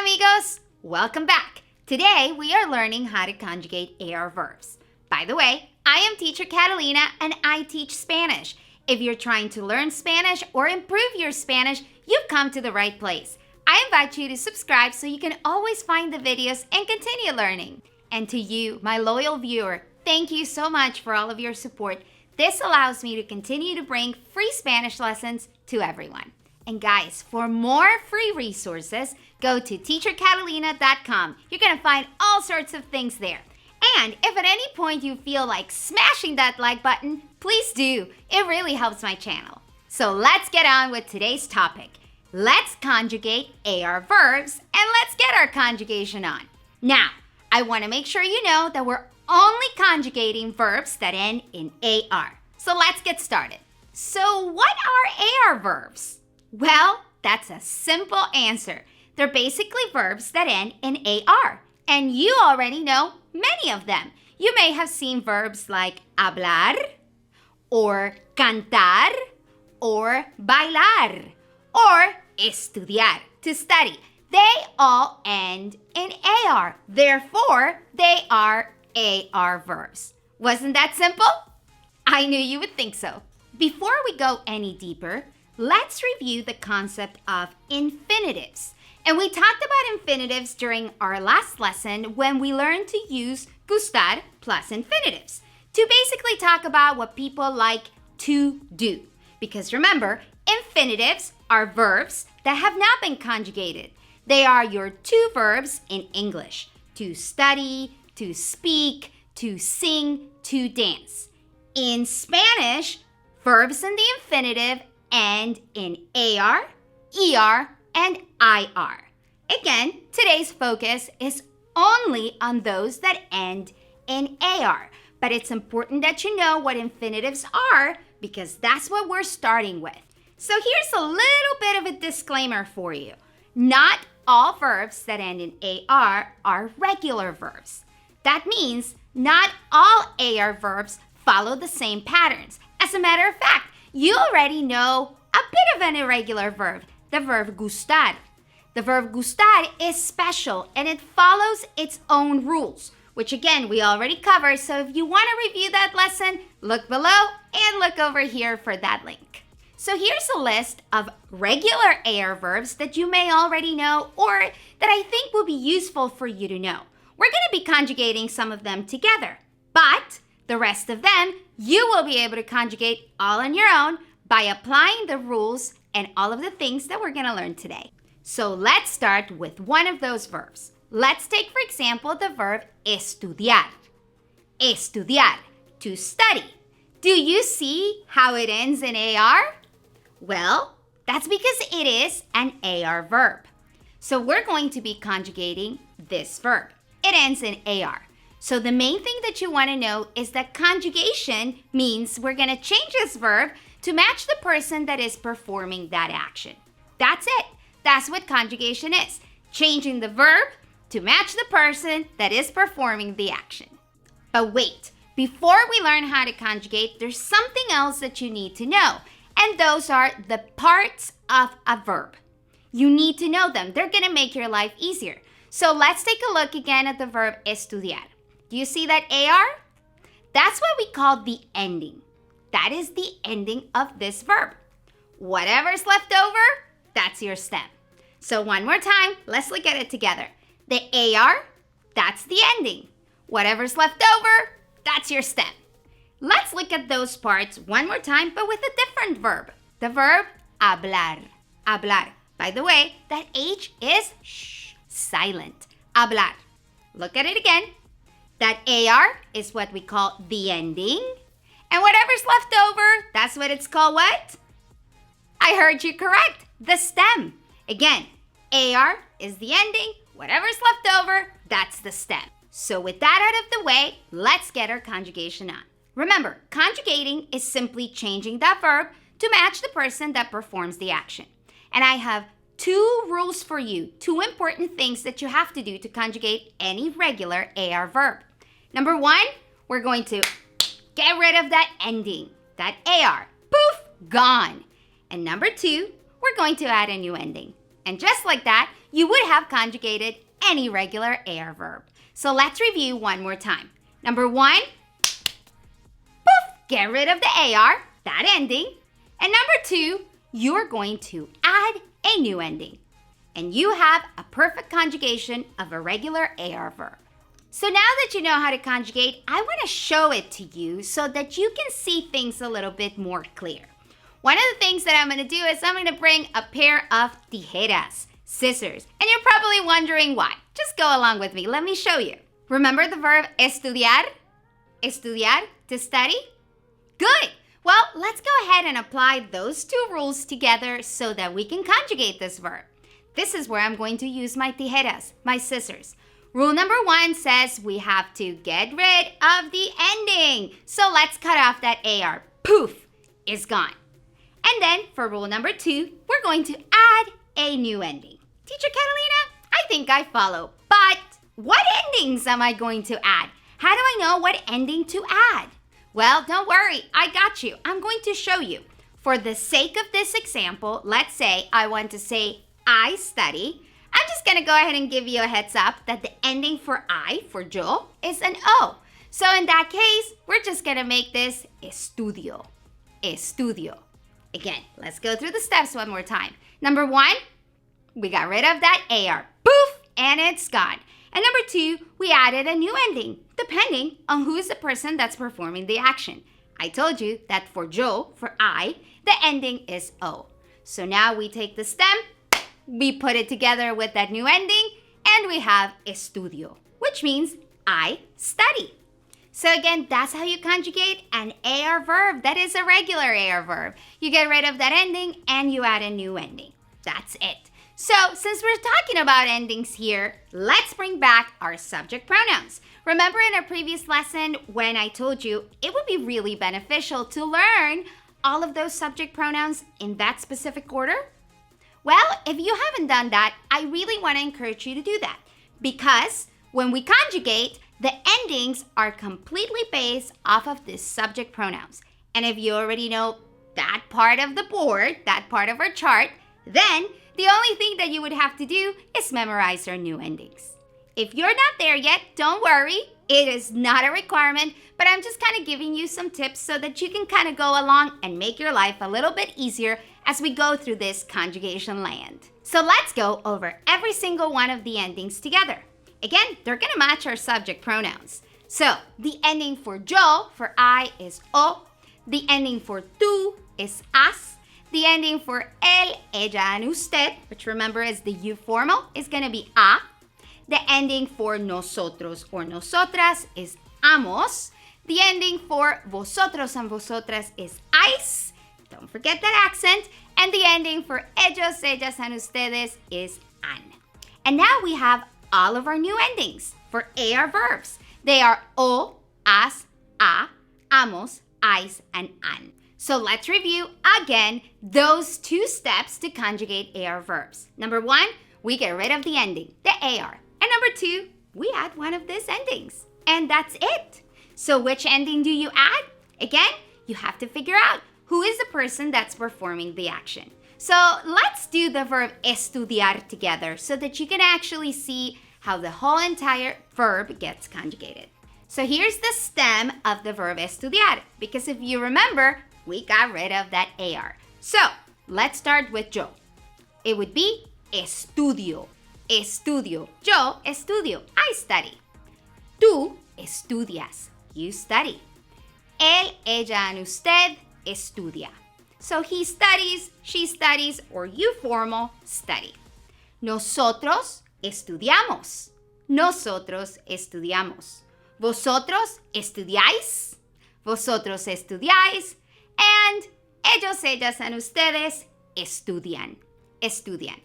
amigos! Welcome back. Today we are learning how to conjugate AR verbs. By the way, I am teacher Catalina and I teach Spanish. If you're trying to learn Spanish or improve your Spanish, you've come to the right place. I invite you to subscribe so you can always find the videos and continue learning. And to you, my loyal viewer, thank you so much for all of your support. This allows me to continue to bring free Spanish lessons to everyone. And guys, for more free resources, go to teachercatalina.com. You're going to find all sorts of things there. And if at any point you feel like smashing that like button, please do. It really helps my channel. So let's get on with today's topic. Let's conjugate AR verbs and let's get our conjugation on. Now, I want to make sure you know that we're only conjugating verbs that end in AR. So let's get started. So what are AR verbs? Well, that's a simple answer. They're basically verbs that end in AR. And you already know many of them. You may have seen verbs like hablar, or cantar, or bailar, or estudiar, to study. They all end in AR. Therefore, they are AR verbs. Wasn't that simple? I knew you would think so. Before we go any deeper, let's review the concept of infinitives. And we talked about infinitives during our last lesson when we learned to use gustar plus infinitives to basically talk about what people like to do. Because remember, infinitives are verbs that have not been conjugated. They are your two verbs in English: to study, to speak, to sing, to dance. In Spanish, verbs in the infinitive end in AR, ER, and IR. Again, today's focus is only on those that end in AR, but it's important that you know what infinitives are because that's what we're starting with. So here's a little bit of a disclaimer for you. Not all verbs that end in AR are regular verbs. That means not all AR verbs follow the same patterns. As a matter of fact, you already know a bit of an irregular verb, the verb gustar. The verb gustar is special and it follows its own rules, which again, we already covered. So if you want to review that lesson, look below and look over here for that link. So here's a list of regular AR verbs that you may already know or that I think will be useful for you to know. We're going to be conjugating some of them together, but the rest of them, you will be able to conjugate all on your own by applying the rules and all of the things that we're going to learn today. So let's start with one of those verbs. Let's take, for example, the verb estudiar. Estudiar, to study. Do you see how it ends in AR? Well, that's because it is an AR verb. So we're going to be conjugating this verb. It ends in AR. So the main thing that you want to know is that conjugation means we're going to change this verb to match the person that is performing that action. That's it. That's what conjugation is. Changing the verb to match the person that is performing the action. But wait, before we learn how to conjugate, there's something else that you need to know. And those are the parts of a verb. You need to know them. They're going to make your life easier. So let's take a look again at the verb estudiar. Do you see that AR? That's what we call the ending. That is the ending of this verb. Whatever's left over, that's your stem. So one more time, let's look at it together. The AR, that's the ending. Whatever's left over, that's your stem. Let's look at those parts one more time, but with a different verb. The verb hablar. Hablar. By the way, that H is silent. Hablar. Look at it again. That AR is what we call the ending. And whatever's left over, that's what it's called what? I heard you correct. The stem. Again, AR is the ending. Whatever's left over, that's the stem. So with that out of the way, let's get our conjugation on. Remember, conjugating is simply changing that verb to match the person that performs the action. And I have two rules for you, two important things that you have to do to conjugate any regular AR verb. Number one, we're going to get rid of that ending, that AR. Poof, gone. And number two, we're going to add a new ending. And just like that, you would have conjugated any regular AR verb. So let's review one more time. Number one, poof, get rid of the AR, that ending. And number two, you're going to add a new ending. And you have a perfect conjugation of a regular AR verb. So now that you know how to conjugate, I want to show it to you so that you can see things a little bit more clear. One of the things that I'm going to do is I'm going to bring a pair of tijeras, scissors. And you're probably wondering why. Just go along with me. Let me show you. Remember the verb estudiar? Estudiar, to study? Good. Well, let's go ahead and apply those two rules together so that we can conjugate this verb. This is where I'm going to use my tijeras, my scissors. Rule number one says we have to get rid of the ending. So let's cut off that AR. Poof, is gone. And then for rule number two, we're going to add a new ending. Teacher Catalina, I think I follow. But what endings am I going to add? How do I know what ending to add? Well, don't worry, I got you. I'm going to show you. For the sake of this example, let's say I want to say I study. I'm just going to go ahead and give you a heads up that the ending for I, for yo, is an O. So in that case, we're just going to make this estudio. Estudio. Again, let's go through the steps one more time. Number one, we got rid of that AR. Poof, and it's gone. And number two, we added a new ending, depending on who is the person that's performing the action. I told you that for yo, for I, the ending is O. So now we take the stem, we put it together with that new ending, and we have estudio, which means I study. So again, that's how you conjugate an AR verb that is a regular AR verb. You get rid of that ending and you add a new ending. That's it. So since we're talking about endings here, let's bring back our subject pronouns. Remember in our previous lesson when I told you it would be really beneficial to learn all of those subject pronouns in that specific order? Well, if you haven't done that, I really want to encourage you to do that because when we conjugate, the endings are completely based off of the subject pronouns. And if you already know that part of the board, that part of our chart, then the only thing that you would have to do is memorize our new endings. If you're not there yet, don't worry. It is not a requirement, but I'm just kind of giving you some tips so that you can kind of go along and make your life a little bit easier as we go through this conjugation land. So let's go over every single one of the endings together. Again, they're going to match our subject pronouns. So the ending for yo, for I, is o. The ending for tú is as. The ending for él, ella, and usted, which remember is the you formal, is going to be a. The ending for nosotros or nosotras is amos. The ending for vosotros and vosotras is ais. Don't forget that accent. And the ending for ellos, ellas, and ustedes is an. And now we have all of our new endings for AR verbs. They are o, as, a, amos, ais, and an. So let's review again those two steps to conjugate AR verbs. Number one, we get rid of the ending, the AR. And number two, we add one of these endings. And that's it. So which ending do you add? Again, you have to figure out who is the person that's performing the action. So let's do the verb estudiar together so that you can actually see how the whole entire verb gets conjugated. So here's the stem of the verb estudiar, because if you remember, we got rid of that AR. So let's start with yo. It would be estudio, estudio. Yo estudio, I study. Tú estudias, you study. Él, ella, and usted estudia. So he studies, she studies, or you formal study. Nosotros estudiamos. Nosotros estudiamos. Vosotros estudiáis. Vosotros estudiáis. And ellos, ellas, and ustedes estudian. Estudian.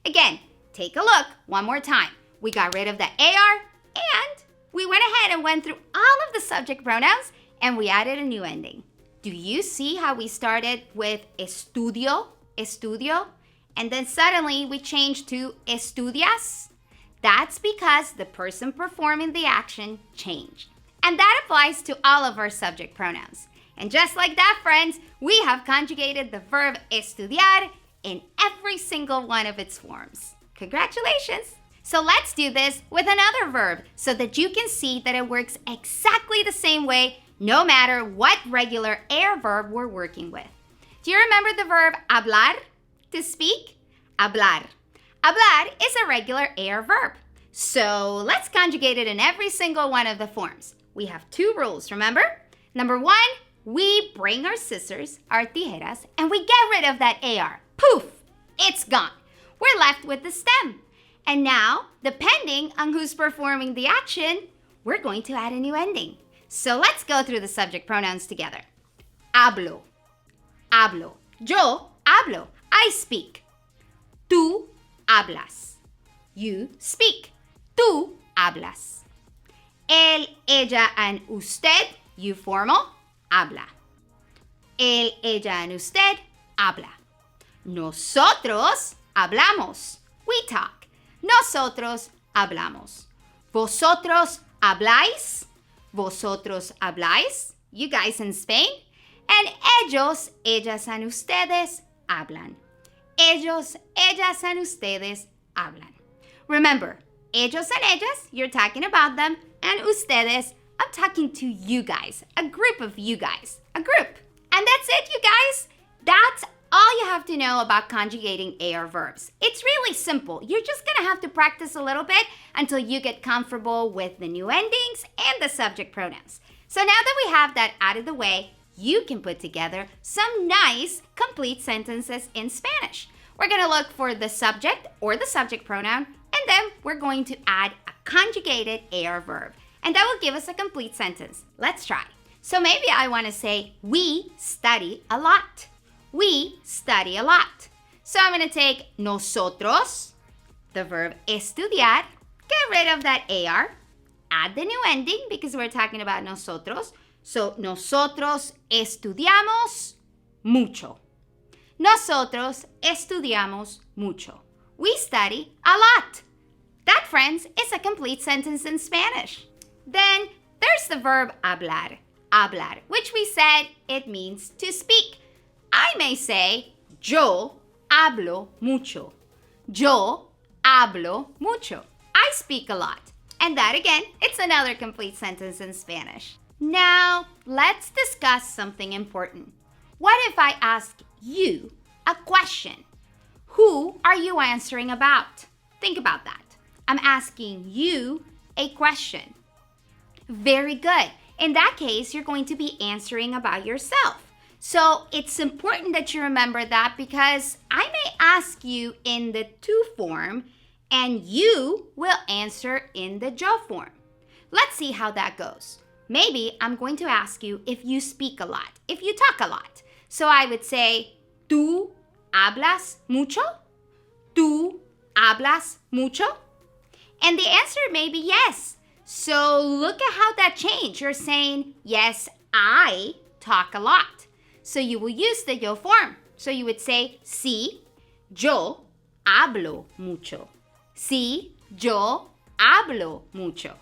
Again, take a look one more time. We got rid of the AR and we went ahead and went through all of the subject pronouns and we added a new ending. Do you see how we started with estudio, estudio, and then suddenly we changed to estudias? That's because the person performing the action changed. And that applies to all of our subject pronouns. And just like that, friends, we have conjugated the verb estudiar in every single one of its forms. Congratulations! So let's do this with another verb so that you can see that it works exactly the same way no matter what regular air verb we're working with. Do you remember the verb hablar, to speak? Hablar. Hablar is a regular air verb. So let's conjugate it in every single one of the forms. We have 2 rules, remember? Number 1, we bring our scissors, our tijeras, and we get rid of that AR. Poof! It's gone. We're left with the stem. And now, depending on who's performing the action, we're going to add a new ending. So let's go through the subject pronouns together. Hablo. Hablo. Yo hablo. I speak. Tú hablas. You speak. Tú hablas. Él, ella, and usted, you formal, habla. Él, ella, and usted, habla. Nosotros hablamos. We talk. Nosotros hablamos. Vosotros habláis. Vosotros habláis. You guys in Spain. And ellos, ellas, and ustedes hablan. Ellos, ellas, and ustedes hablan. Remember, ellos and ellas, you're talking about them. And ustedes, I'm talking to you guys. A group of you guys. A group. And that's it, you guys. That's all you have to know about conjugating AR verbs. It's really simple. You're just going to have to practice a little bit until you get comfortable with the new endings and the subject pronouns. So now that we have that out of the way, you can put together some nice, complete sentences in Spanish. We're going to look for the subject or the subject pronoun, and then we're going to add a conjugated AR verb. And that will give us a complete sentence. Let's try. So maybe I want to say, we study a lot. We study a lot. So I'm going to take nosotros, the verb estudiar, get rid of that AR, add the new ending because we're talking about nosotros. So nosotros estudiamos mucho. Nosotros estudiamos mucho. We study a lot. That, friends, is a complete sentence in Spanish. Then there's the verb hablar, hablar, which we said it means to speak. I may say, yo hablo mucho. Yo hablo mucho. I speak a lot. And that again, it's another complete sentence in Spanish. Now, let's discuss something important. What if I ask you a question? Who are you answering about? Think about that. I'm asking you a question. Very good. In that case, you're going to be answering about yourself. So it's important that you remember that because I may ask you in the to form and you will answer in the yo form. Let's see how that goes. Maybe I'm going to ask you if you speak a lot, if you talk a lot. So I would say, ¿tú hablas mucho? ¿Tú hablas mucho? And the answer may be yes. So look at how that changed. You're saying, yes, I talk a lot. So you will use the yo form. So you would say, sí, yo hablo mucho. Sí, yo hablo mucho.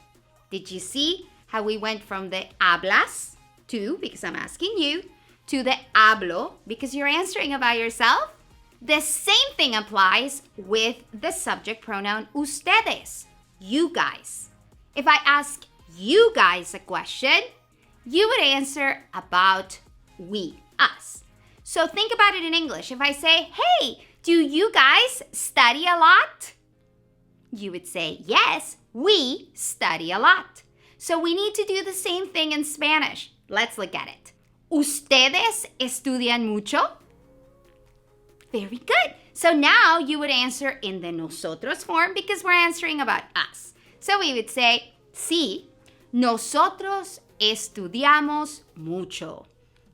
Did you see how we went from the hablas to, because I'm asking you, to the hablo because you're answering about yourself? The same thing applies with the subject pronoun ustedes, you guys. If I ask you guys a question, you would answer about we, us. So think about it in English. If I say, hey, do you guys study a lot? You would say, yes, we study a lot. So we need to do the same thing in Spanish. Let's look at it. ¿Ustedes estudian mucho? Very good. So now you would answer in the nosotros form because we're answering about us. So we would say, sí, nosotros estudiamos mucho.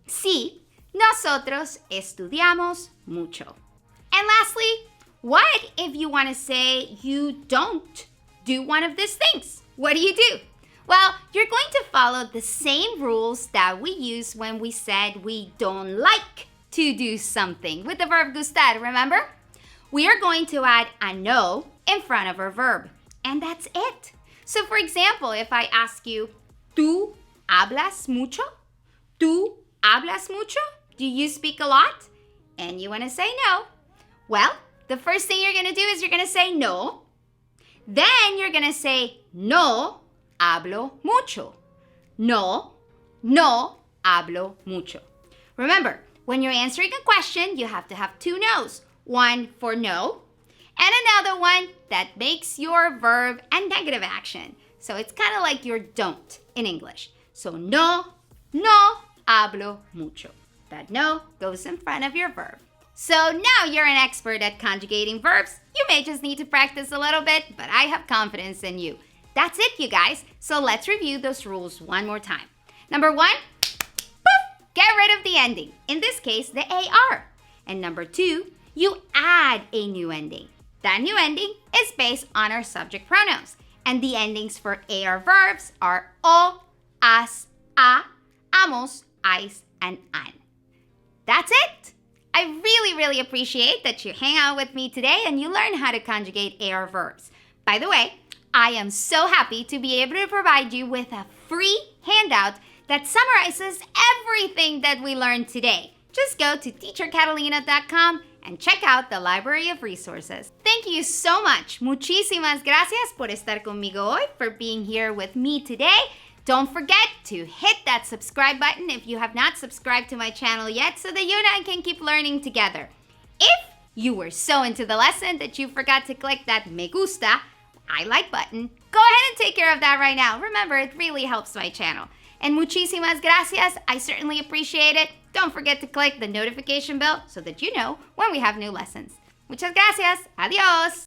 Sí, nosotros estudiamos mucho. And lastly, what if you want to say you don't do one of these things? What do you do? Well, you're going to follow the same rules that we used when we said we don't like to do something with the verb gustar, remember? We are going to add a no in front of our verb. And that's it. So for example, if I ask you, ¿tú hablas mucho? ¿Tú hablas mucho? Do you speak a lot? And you want to say no. Well, the first thing you're going to do is you're going to say no. Then you're going to say no hablo mucho. No hablo mucho. Remember, when you're answering a question, you have to have two no's. One for no, and another one that makes your verb a negative action. So it's kind of like your don't in English. So no hablo mucho. That no goes in front of your verb. So now you're an expert at conjugating verbs. You may just need to practice a little bit, but I have confidence in you. That's it, you guys. So let's review those rules one more time. Number one, poof, get rid of the ending. In this case, the AR. And number two, you add a new ending. That new ending is based on our subject pronouns. And the endings for AR verbs are o, as, a, amos, ais, and an. That's it. I really appreciate that you hang out with me today and you learn how to conjugate AR verbs. By the way, I am so happy to be able to provide you with a free handout that summarizes everything that we learned today. Just go to teachercatalina.com and check out the library of resources. Thank you so much. Muchísimas gracias por estar conmigo hoy, for being here with me today. Don't forget to hit that subscribe button if you have not subscribed to my channel yet so that you and I can keep learning together. If you were so into the lesson that you forgot to click that me gusta, I like button, go ahead and take care of that right now. Remember, it really helps my channel. And muchísimas gracias. I certainly appreciate it. Don't forget to click the notification bell so that you know when we have new lessons. Muchas gracias. Adiós.